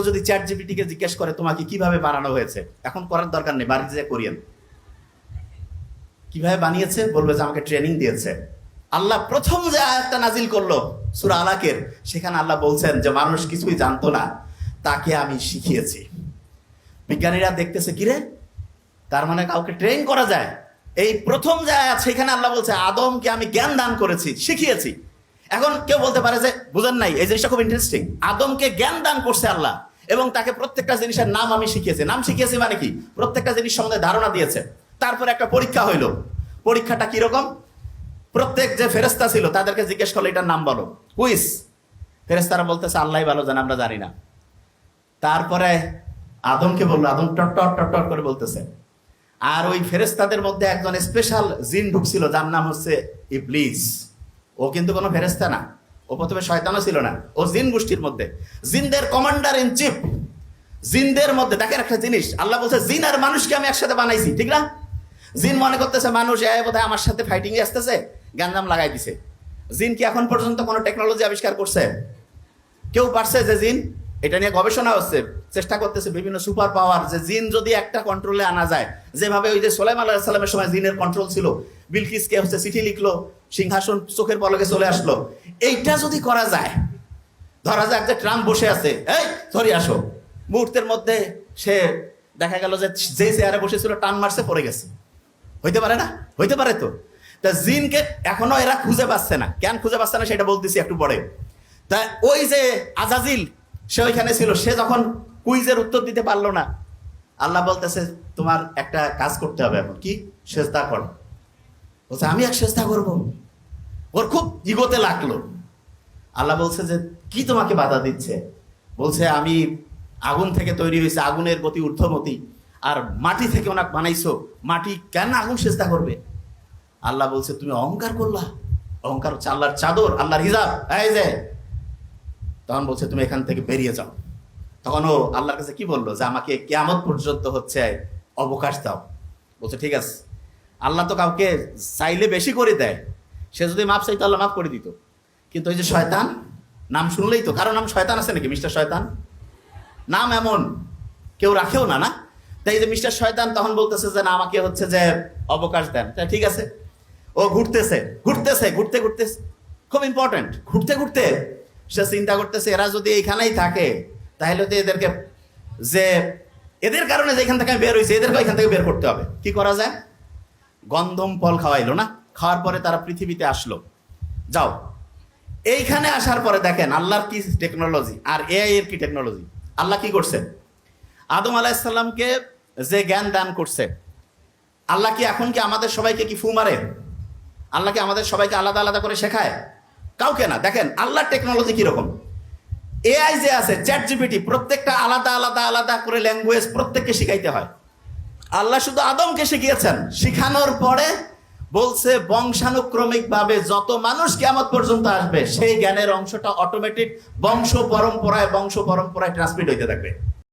যদি চ্যাট জিপিটিকে জিজ্ঞেস করে তোমাকে কিভাবে বানানো হয়েছে, এখন করার দরকার নেই, বাড়িতে যে করিয়েন। কিভাবে বানিয়েছে বলবে যে আমাকে ট্রেনিং দিয়েছে। আল্লাহ প্রথম যে আয়াতটা নাজিল করলো সূরা আলাকের, সেখানে আল্লাহ বলছেন যে মানুষ কিছুই জানতো না, তাকে আমি শিখিয়েছি। বিজ্ঞানীরা দেখতেছে কিরে, তার মানে কাউকে ট্রেন করা যায়। এই প্রথম যে আয়াত সেখানে আল্লাহ বলছে আদমকে আমি জ্ঞান দান করেছি, শিখিয়েছি। এখন কেউ বলতে পারে যে বুঝেন নাই, এই জিনিসটা খুব ইন্টারেস্টিং। আদমকে জ্ঞান দান করছে আল্লাহ এবং তাকে প্রত্যেকটা জিনিসের নাম আমি শিখিয়েছি। নাম শিখিয়েছি মানে কি, প্রত্যেকটা জিনিস সম্বন্ধে ধারণা দিয়েছে। তারপরে একটা পরীক্ষা হইলো। পরীক্ষাটা কিরকম, প্রত্যেক যে ফেরেশতা ছিল তাদেরকে জিজ্ঞেস করলো এটার নাম বলো, কুইজ। ফেরেশতারা বলতেছে আল্লাহই ভালো জানে, আমরা জানি না। তারপরে আদমকে বললো, আদম টট টট টট টট করে বলতেছে। আর ওই ফেরেশতাদের মধ্যে একজন স্পেশাল জিন ঢুকছিল যার নাম হচ্ছে ইবলিস। ও কিন্তু কোনো ফেরেশতা না, ও প্রথমে শয়তানও ছিল না, ও জিন গোষ্ঠীর মধ্যে, জিনদের কমান্ডার ইন চিফ। জিনদের মধ্যে দেখেন একটা জিনিস, আল্লাহ বলছে জিন আর মানুষকে আমি একসাথে বানাইছি, ঠিক না? জিন মনে করতেছে মানুষ বোধহয় আমার সাথে ফাইটিং এ আসতেছে, গ্যাঞ্জাম লাগাই দিছে। জিন কি এখন পর্যন্ত কোনো টেকনোলজি আবিষ্কার করছে? কেউ পারছে? যে জিন, এটা নিয়ে গবেষণা হচ্ছে, চেষ্টা করতেছে বিভিন্ন সুপার পাওয়ার, যে জিন যদি একটা কন্ট্রোলে আনা যায়, যেভাবে ওই যে সুলাইমান আলাইহিস সালামের সময় জিনের কন্ট্রোল ছিল, বিলকিসকে হচ্ছে চিঠি লিখলো, সিংহাসন চোখের পলকে চলে আসলো। এইটা যদি করা যায়, ধরা যাক যে ট্রাম্প বসে আছে, এই সরি আসো, মুহূর্তের মধ্যে সে দেখা গেল যে যে চেয়ারে বসেছিল টান মারছে, পড়ে গেছে। হইতে পারে না? হইতে পারে তো। তা জিনকে এখনো এরা খুঁজে পাচ্ছে না। কেন খুঁজে পাচ্ছে না সেটা বলতেছি একটু পরে। তা ওই যে আজাজিল, সে ওইখানে ছিল, সে যখন কুইজের উত্তর দিতে পারলো না, আল্লাহ বলতেছে তোমার একটা কাজ করতে হবে এখন, কি? সেজদা কর। বলছে আমি এক সেজদা করবো। ওর খুব ইগোতে লাগলো। আল্লাহ বলছে যে কি তোমাকে বাধা দিচ্ছে? বলছে আমি আগুন থেকে তৈরি হয়েছে, আগুনের গতি ঊর্ধ্বমতি, আর মাটি থেকে ওনাকে বানাইছো, মাটি কেন আগুন সেজদা করবে? আল্লাহ বলছে তুমি অহংকার করলা। অহংকার হচ্ছে আল্লাহর চাদর, আল্লাহর হিজাব। এই যে তখন বলছে তুমি এখান থেকে বেরিয়ে যাও। তখন ও আল্লাহর কাছে কি বললো, যে আমাকে কিয়ামত পর্যন্ত হচ্ছে অবকাশ দাও। বলছে ঠিক আছে। আল্লাহ তো কাউকে চাইলে বেশি করে দেয়, সে যদি মাপ চাইতো আল্লাহ মাফ করে দিত। কিন্তু ওই যে শয়তান, নাম শুনলেই তো, কারো নাম শয়তান আছে নাকি? মিস্টার শয়তান নাম এমন কেউ রাখেও না, না? তাই যে মিস্টার শয়তান তখন বলতেছে যে না, আমাকে হচ্ছে যে অবকাশ দেন। তাই ঠিক আছে, ও ঘুরতেছে ঘুরতেছে ঘুরতে ঘুরতে, খুব ইম্পর্টেন্ট, ঘুরতে ঘুরতে সে চিন্তা করতেছে এরা যদি এইখানেই থাকে তাহলে তো এদেরকে, যে এদের কারণে যেখান থেকে বের হয়েছে এদেরকে এখান থেকে বের করতে হবে। কি করা যায়? গন্ধম ফল খাওয়াইলো না, খাওয়ার পরে তারা পৃথিবীতে আসলো। যাও, এইখানে আসার পরে দেখেন আল্লাহর কি টেকনোলজি আর এআই এর কি টেকনোলজি। আল্লাহ কি করছে? আদম আলাইহিস সালামকে যে জ্ঞান দান করছে, আল্লাহ কি এখন কি আমাদের সবাইকে কি ফু মারে? আল্লাহ কি আমাদের সবাইকে আলাদা আলাদা করে শেখায়? কাউকে না। দেখেন আল্লাহর টেকনোলজি কিরকম। এআই যে আছে, চ্যাট জিপিটি, প্রত্যেকটা আলাদা আলাদা আলাদা করে ল্যাঙ্গুয়েজ প্রত্যেককে শিখাইতে হয়। আল্লাহ শুধু আদমকে শিখিয়েছেন, শিখানোর পরে বলছে বংশানুক্রমিক ভাবে যত মানুষ কিয়ামত পর্যন্ত আসবে সেই জ্ঞানের অংশটা অটোমেটিক বংশ পরম্পরায় ট্রান্সমিট হইতে থাকবে।